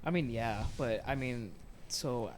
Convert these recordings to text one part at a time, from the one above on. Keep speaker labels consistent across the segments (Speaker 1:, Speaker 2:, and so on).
Speaker 1: I mean, yeah, but I mean, so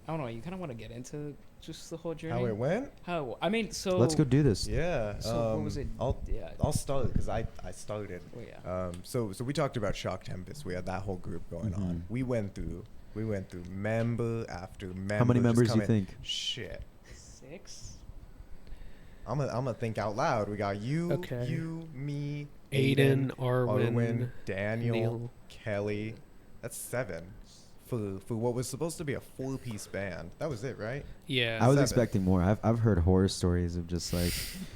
Speaker 1: I don't know. You kind of want to get into just the whole journey.
Speaker 2: How it went?
Speaker 1: How? I mean, so
Speaker 3: Let's go do this.
Speaker 2: Yeah.
Speaker 1: So what was it? Yeah.
Speaker 2: I'll start because I started.
Speaker 1: Oh yeah.
Speaker 2: So we talked about Shock Tempest. We had that whole group going on. We went through member after member.
Speaker 3: How many members do you think?
Speaker 2: Shit.
Speaker 1: 6.
Speaker 2: I'm gonna think out loud. We got you,
Speaker 4: Okay.
Speaker 2: you, me,
Speaker 4: Aiden, Arwen,
Speaker 2: Daniel,
Speaker 4: Neil.
Speaker 2: Kelly. That's 7 for what was supposed to be a 4-piece band. That was it, right?
Speaker 4: Yeah.
Speaker 3: I was
Speaker 2: 7.
Speaker 3: expecting more. I've heard horror stories of just like,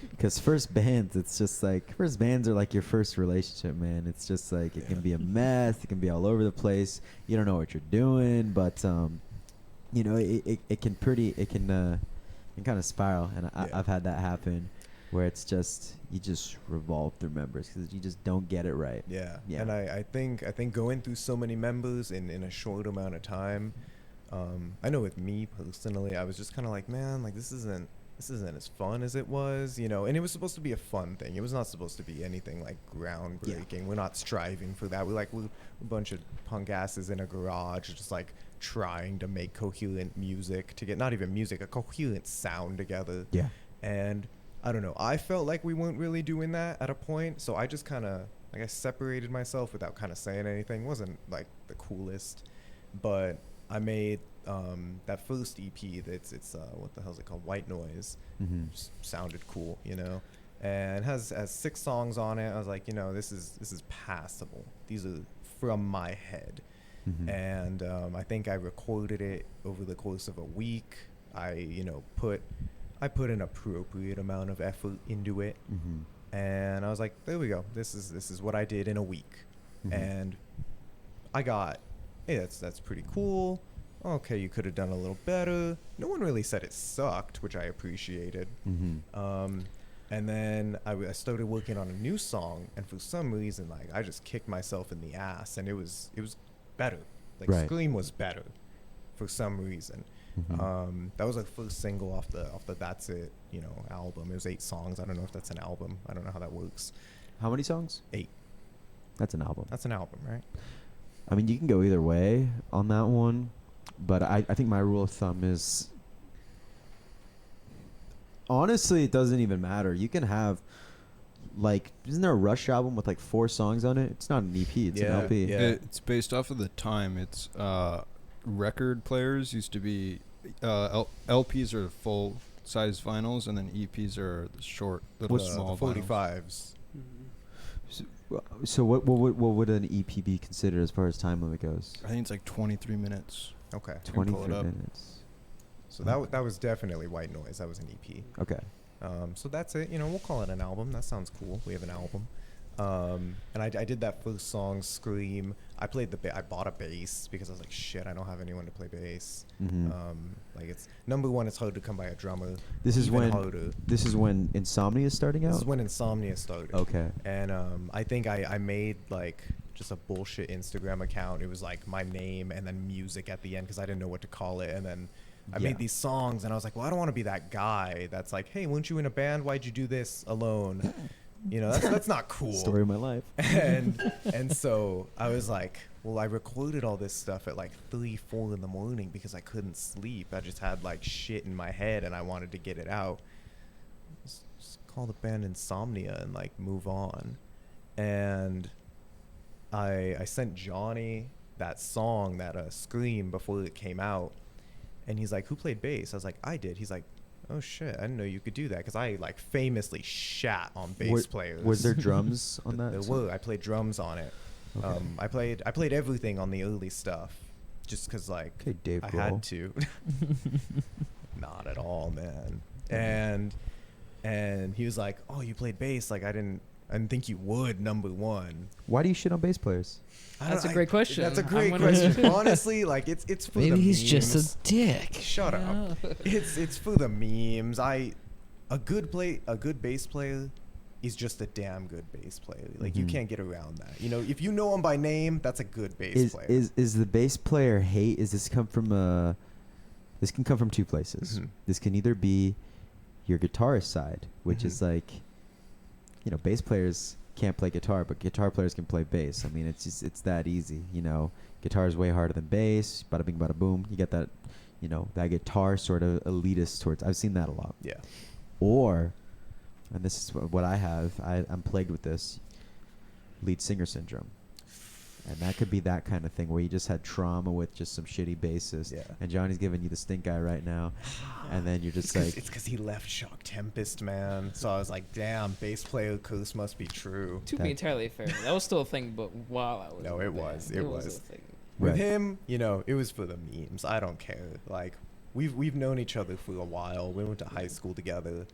Speaker 3: because first bands, it's just like, first bands are like your first relationship, man. It's just like, it can be a mess. It can be all over the place. You don't know what you're doing, but, you know, it can kind of spiral. And I've had that happen where it's just, you just revolve through members because you just don't get it right.
Speaker 2: Yeah.
Speaker 3: Yeah.
Speaker 2: And I think going through so many members in a short amount of time, I know with me personally, I was just kind of like, man, like this isn't as fun as it was, you know. And it was supposed to be a fun thing. It was not supposed to be anything like groundbreaking. Yeah. We're not striving for that. We're a bunch of punk asses in a garage, just like trying to make coherent music to get not even music, a coherent sound together.
Speaker 3: Yeah.
Speaker 2: And I don't know. I felt like we weren't really doing that at a point, so I just kind of, like, I separated myself without kind of saying anything. It wasn't like the coolest, but I made that first EP. It's what the hell is it called? White Noise. Just sounded cool, you know, and has 6 songs on it. I was like, you know, this is passable. These are from my head, and I think I recorded it over the course of a week. I put an appropriate amount of effort into it, and I was like, there we go. This is what I did in a week, and I got, hey, that's pretty cool. Okay, you could have done a little better. No one really said it sucked, which I appreciated. And then I started working on a new song, and for some reason, like, I just kicked myself in the ass, and it was better. Like,
Speaker 3: right.
Speaker 2: Scream was better for some reason. That was the first single off the That's It, you know, album. It was 8 songs. I don't know if that's an album. I don't know how that works.
Speaker 3: How many songs?
Speaker 2: 8.
Speaker 3: That's an album.
Speaker 2: That's an album, right?
Speaker 3: I mean, you can go either way on that one, but I think my rule of thumb is, honestly, it doesn't even matter. You can have, like, isn't there a Rush album with like 4 songs on it? It's not an EP, it's an LP.
Speaker 2: Yeah.
Speaker 5: It's based off of the time. It's record players used to be LPs are full size vinyls, and then EPs are the short little small
Speaker 2: 45s.
Speaker 3: So what would an EP be considered as far as time limit goes?
Speaker 5: I think it's like 23 minutes.
Speaker 2: Okay.
Speaker 3: 23 minutes.
Speaker 2: So that was definitely White Noise. That was an EP.
Speaker 3: Okay.
Speaker 2: So that's it. You know, we'll call it an album. That sounds cool. We have an album. And I did that first song, Scream. I bought a bass because I was like, shit, I don't have anyone to play bass. Like, it's number one, it's hard to come by a drummer.
Speaker 3: This is
Speaker 2: harder.
Speaker 3: This is when Insomnia is starting out?
Speaker 2: This is when Insomnia started.
Speaker 3: Okay.
Speaker 2: And I think I made like just a bullshit Instagram account. It was like my name and then music at the end because I didn't know what to call it. And then I made these songs, and I was like, well, I don't want to be that guy that's like, hey, weren't you in a band? Why'd you do this alone? You know, that's not cool.
Speaker 3: Story of my life.
Speaker 2: And so I was like, well, I recorded all this stuff at like 3-4 in the morning because I couldn't sleep. I just had like shit in my head and I wanted to get it out. Just call the band Insomnia and like move on. And I sent Johnny that song, that Scream, before it came out. And he's like, who played bass? I was like, I did. He's like, oh shit, I didn't know you could do that, because I like famously shat on bass players.
Speaker 3: Was there drums on that?
Speaker 2: There were. I played drums on it.
Speaker 3: Okay.
Speaker 2: I played everything on the early stuff, just because like
Speaker 3: Dave
Speaker 2: I
Speaker 3: Grohl.
Speaker 2: had to. Not at all, man. And he was like, oh, you played bass? Like I didn't think you would. Number one.
Speaker 3: Why do you shit on bass players?
Speaker 1: That's a great question.
Speaker 2: That's a great question. Honestly, like it's for
Speaker 4: Maybe
Speaker 2: the
Speaker 4: he's
Speaker 2: memes.
Speaker 4: just a dick.
Speaker 2: Shut up. It's for the memes. A good bass player is just a damn good bass player. Like you can't get around that. You know, if you know him by name, that's a good bass player.
Speaker 3: Is the bass player hate? Is this come from This can come from 2 places. This can either be your guitarist side, which is like, you know, bass players can't play guitar, but guitar players can play bass. I mean, it's that easy, you know. Guitar is way harder than bass. Bada bing, bada boom. You get that, you know, that guitar sort of elitist towards. I've seen that a lot.
Speaker 2: Yeah.
Speaker 3: Or, and this is what I have. I'm plagued with this. Lead singer syndrome. And that could be that kind of thing where you just had trauma with just some shitty bassist.
Speaker 2: Yeah.
Speaker 3: And Johnny's giving you the stink eye right now. And then you're just
Speaker 2: It's because he left Shock Tempest, man. So I was like, damn, bass player curse must be true.
Speaker 1: To be entirely fair, that was still a thing, but while I was
Speaker 2: No,
Speaker 1: in
Speaker 2: it
Speaker 1: the
Speaker 2: was.
Speaker 1: band,
Speaker 2: It was.
Speaker 1: a thing.
Speaker 2: With
Speaker 3: Right.
Speaker 2: him, you know, it was for the memes. I don't care. Like, we've known each other for a while. We went to high school together.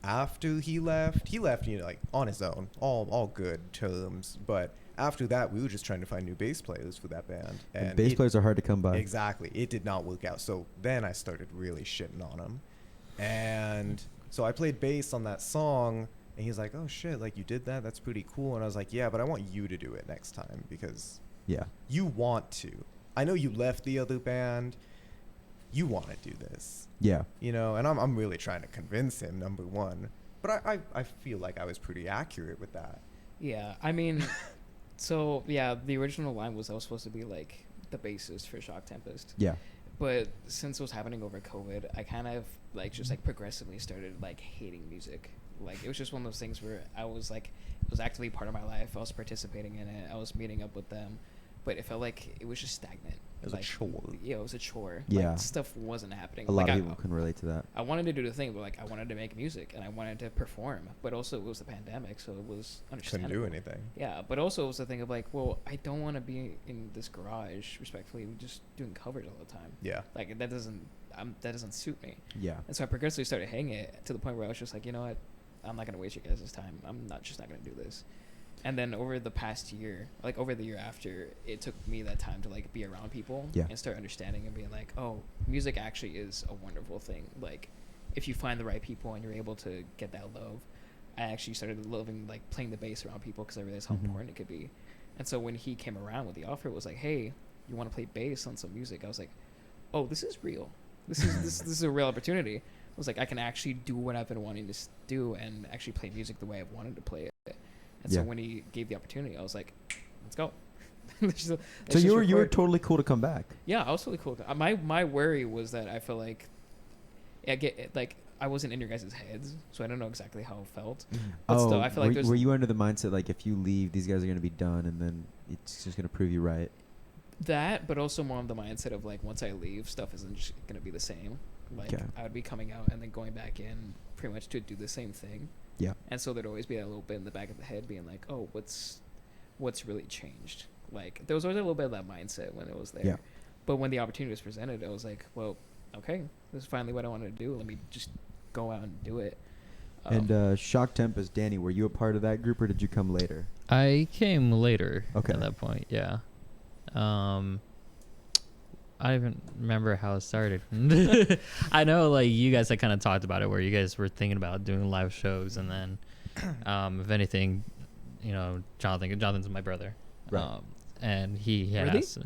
Speaker 2: After he left, you know, like on his own, all good terms. But after that, we were just trying to find new bass players for that band.
Speaker 3: And bass players are hard to come by.
Speaker 2: Exactly. It did not work out. So then I started really shitting on him. And so I played bass on that song, and he's like, oh shit, like you did that? That's pretty cool. And I was like, yeah, but I want you to do it next time because
Speaker 3: Yeah.
Speaker 2: you want to. I know you left the other band. You want to do this.
Speaker 3: Yeah.
Speaker 2: You know, and I'm really trying to convince him, number one. But I feel like I was pretty accurate with that.
Speaker 1: Yeah, I mean, so yeah, the original line was I was supposed to be like the bassist for Shock Tempest.
Speaker 3: Yeah.
Speaker 1: But since it was happening over COVID, I kind of like just like progressively started like hating music. Like it was just one of those things where I was like, it was actively part of my life. I was participating in it. I was meeting up with them, but it felt like it was just stagnant.
Speaker 2: It was
Speaker 1: like,
Speaker 2: a chore.
Speaker 1: Yeah, it was a chore.
Speaker 3: Yeah.
Speaker 1: Like, stuff wasn't happening.
Speaker 3: A lot
Speaker 1: like,
Speaker 3: of people can relate to that.
Speaker 1: I wanted to do the thing, but like I wanted to make music and I wanted to perform, but also it was the pandemic, so it was
Speaker 2: Couldn't
Speaker 1: understandable.
Speaker 2: do anything.
Speaker 1: Yeah, but also it was the thing of like, well, I don't want to be in this garage, respectfully, just doing covers all the time.
Speaker 2: Yeah.
Speaker 1: Like that doesn't suit me.
Speaker 3: Yeah.
Speaker 1: And so I progressively started hating it to the point where I was just like, you know what, I'm not gonna waste your guys' time. I'm not gonna do this. And then over the past year, like over the year after, it took me that time to like be around people and start understanding and being like, oh, music actually is a wonderful thing. Like if you find the right people and you're able to get that love, I actually started loving like playing the bass around people because I realized how important it could be. And so when he came around with the offer, it was like, hey, you want to play bass on some music? I was like, oh, this is real. This is a real opportunity. I was like, I can actually do what I've been wanting to do and actually play music the way I've wanted to play it. And so when he gave the opportunity, I was like, let's go.
Speaker 3: So you were totally cool to come back.
Speaker 1: Yeah, I was totally cool. My worry was that I feel like I wasn't in your guys' heads, so I don't know exactly how it felt. But still, I feel like
Speaker 3: were you under the mindset like if you leave, these guys are going to be done, and then it's just going to prove you right?
Speaker 1: That, but also more of the mindset of like once I leave, stuff isn't just going to be the same. Like I would be coming out and then going back in pretty much to do the same thing.
Speaker 3: Yeah.
Speaker 1: And so there'd always be a little bit in the back of the head being like, oh, what's really changed? Like there was always a little bit of that mindset when it was there.
Speaker 3: Yeah.
Speaker 1: But when the opportunity was presented, I was like, well, okay, this is finally what I wanted to do. Let me just go out and do it.
Speaker 3: And Shock Tempest, Danny, were you a part of that group or did you come later?
Speaker 6: I came later
Speaker 3: Okay.
Speaker 6: at that point, yeah. I don't even remember how it started. I know, like, you guys had kind of talked about it where you guys were thinking about doing live shows, and then, if anything, you know, Jonathan's my brother.
Speaker 3: Right.
Speaker 6: And he had
Speaker 1: Really?
Speaker 6: asked,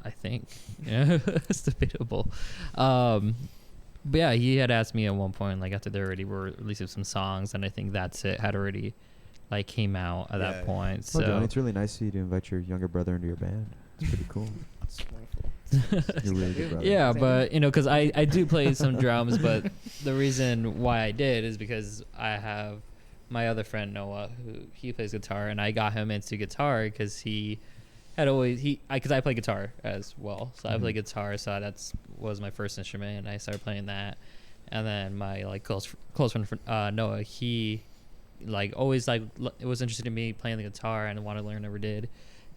Speaker 6: I think, yeah, it's debatable. But yeah, he had asked me at one point, like, after they already were releasing some songs, and I think That's It had already, like, came out at that point.
Speaker 3: Well,
Speaker 6: So
Speaker 3: Johnny, it's really nice of you to invite your younger brother into your band. It's pretty cool.
Speaker 1: It's wonderful.
Speaker 3: You're really good brother.
Speaker 6: yeah,
Speaker 1: Thank
Speaker 6: but you know, because I do play some drums, but the reason why I did is because I have my other friend Noah, who he plays guitar, and I got him into guitar because he had always because I play guitar as well, so I play guitar, so that's was my first instrument, and I started playing that, and then my like close friend Noah, he like always like it was interested in me playing the guitar and wanted to learn, never did.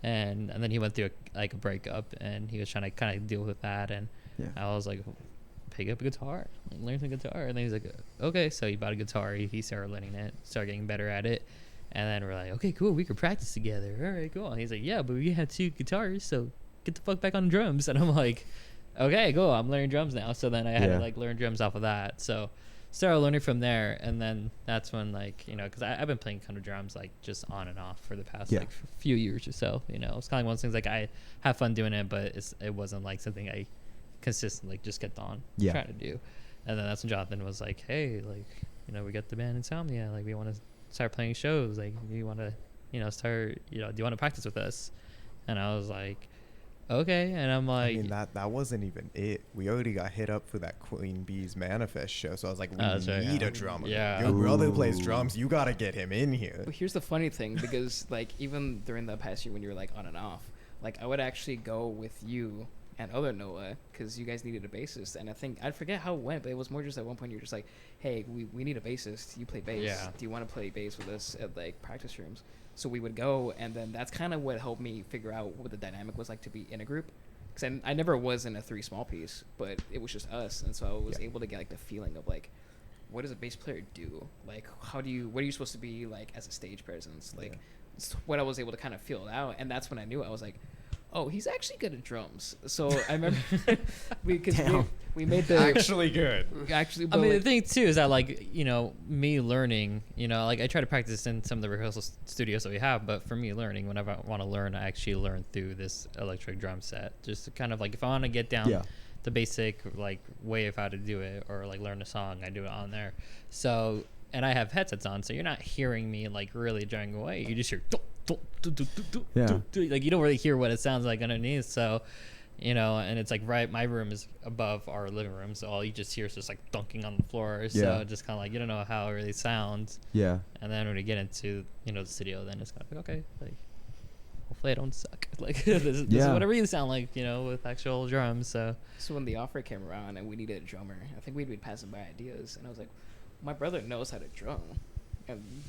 Speaker 6: And then he went through a breakup, and he was trying to kind of deal with that, and I was like, pick up a guitar, like, learn some guitar. And then he's like, okay, so he bought a guitar, he started learning it, started getting better at it, and then we're like, okay, cool, we could practice together, all right, cool. And he's like, yeah, but we have 2 guitars, so get the fuck back on drums. And I'm like, okay, cool, I'm learning drums now. So then I had to like learn drums off of that, so started learning from there. And then that's when, like, you know, because I've been playing kind of drums like just on and off for the past like few years or so, you know. It's kind of one of those things, like, I have fun doing it, but it wasn't like something I consistently just kept on trying to do. And then that's when Jonathan was like, hey, like, you know, we got the band Insomnia, like, we want to start playing shows. Like, do you want to, start, do you want to practice with us? And I was like, okay. And I'm like,
Speaker 2: I mean, that wasn't even it. We already got hit up for that Queen Bee's Manifest show, so I was like, we
Speaker 6: that's right,
Speaker 2: need
Speaker 6: yeah.
Speaker 2: a drummer.
Speaker 6: Yeah.
Speaker 2: Your brother
Speaker 3: Ooh.
Speaker 2: plays drums. You gotta get him in here.
Speaker 1: But here's the funny thing, because like even during the past year when you were like on and off, like I would actually go with you and other Noah because you guys needed a bassist, and I forget how it went, but it was more just at one point you're just like, hey, we need a bassist. You play bass.
Speaker 6: Yeah.
Speaker 1: Do you want to play bass with us at like practice rooms? So we would go, and then that's kind of what helped me figure out what the dynamic was like to be in a group. Because I never was in a 3 small piece, but it was just us, and so I was able to get like the feeling of like, what does a bass player do? Like, what are you supposed to be like as a stage presence? Like, it's what I was able to kind of feel out, and that's when I knew I was like, oh, he's actually good at drums. So I remember we made the
Speaker 2: Actually good.
Speaker 1: actually.
Speaker 6: I
Speaker 1: But
Speaker 6: mean,
Speaker 1: like,
Speaker 6: the thing too is that like, me learning, like I try to practice in some of the rehearsal studios that we have, but for me learning, whenever I want to learn, I actually learn through this electric drum set. Just to kind of like, if I want to get down the basic like way of how to do it, or like learn a song, I do it on there. So, and I have headsets on, so you're not hearing me like really jamming away. You just hear like, you don't really hear what it sounds like underneath. So, and it's like my room is above our living room, so all you just hear is just like dunking on the floor. So just kind of like, you don't know how it really sounds.
Speaker 3: Yeah.
Speaker 6: And then when we get into the studio, then it's kind of like, okay, like hopefully I don't suck. Like this is what I really sound like, with actual drums. So
Speaker 1: when the offer came around and we needed a drummer, I think we'd been passing by ideas, and I was like, my brother knows how to drum.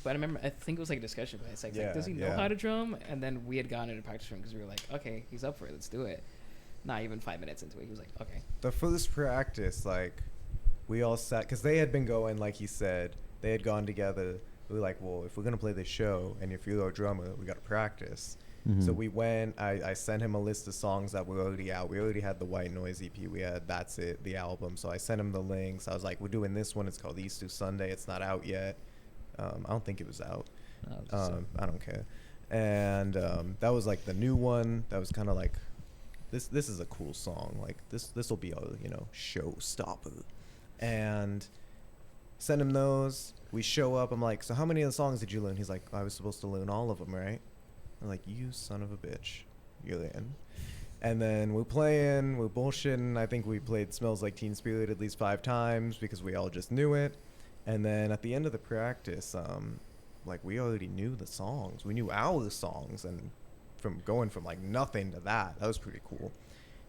Speaker 1: But I remember, I think it was like a discussion, but it's like, does he know how to drum? And then we had gone into practice room because we were like, okay, he's up for it, let's do it. Not even 5 minutes into it, he was like, okay.
Speaker 2: The first practice, like, we all sat, because they had been going, like he said, they had gone together. We were like, well, if we're going to play this show, and if you're our drummer, we got to practice.
Speaker 3: Mm-hmm.
Speaker 2: So we went, I sent him a list of songs that were already out. We already had the White Noise EP. We had That's It, the album. So I sent him the links. I was like, we're doing this one. It's called Easter Sunday. It's not out yet. I don't think it was out. I don't care. And that was like the new one. That was kind of like, this is a cool song. Like this will be a showstopper. And send him those. We show up. I'm like, so how many of the songs did you learn? He's like, I was supposed to learn all of them, right? I'm like, you son of a bitch, you're in. And then we're playing, we're bullshitting. I think we played Smells Like Teen Spirit at least 5 times because we all just knew it. And then at the end of the practice, like we already knew the songs. We knew our songs, and from going from like nothing to that was pretty cool.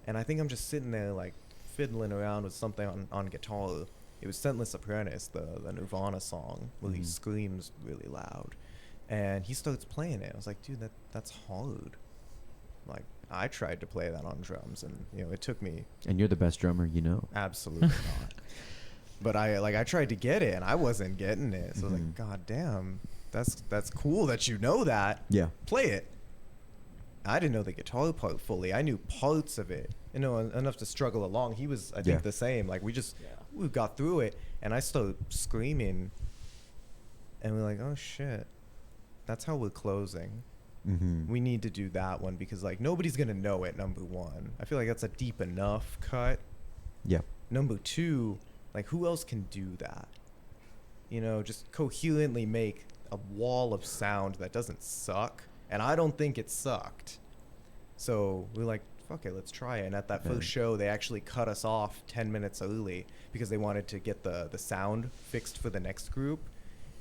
Speaker 2: And I think I'm just sitting there like fiddling around with something on guitar. It was Scentless Apprentice, the Nirvana song, where he screams really loud. And he starts playing it. I was like, dude, that's hard. Like, I tried to play that on drums, and it took me.
Speaker 3: And you're the best drummer,
Speaker 2: Absolutely not. But I tried to get it, and I wasn't getting it. So I was like, God damn, that's cool that you know that. Yeah. Play it. I didn't know the guitar part fully. I knew parts of it, enough to struggle along. He was, I think, the same. Like we got through it, and I started screaming, and we're like, oh shit. That's how we're closing. Mm-hmm. We need to do that one because like nobody's gonna know it. Number one, I feel like that's a deep enough cut. Yeah. Number two, like who else can do that? Just coherently make a wall of sound that doesn't suck. And I don't think it sucked. So we're like, fuck it, let's try it. And at that first show, they actually cut us off 10 minutes early because they wanted to get the sound fixed for the next group.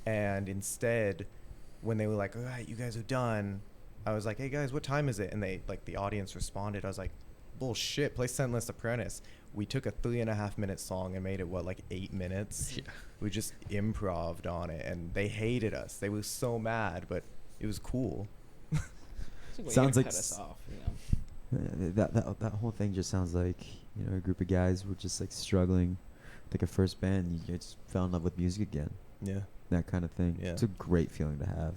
Speaker 2: And instead, when they were like, all right, you guys are done, I was like, hey guys, what time is it? And they, like, the audience responded. I was like, bullshit, play Scentless Apprentice. We took a 3.5 minute song and made it, 8 minutes? Yeah. We just improv'd on it, and they hated us. They were so mad, but it was cool.
Speaker 3: Sounds like cut us off, that whole thing just sounds like, a group of guys were just, like, struggling. Like a first band, you just fell in love with music again. Yeah. That kind of thing. Yeah. It's a great feeling to have.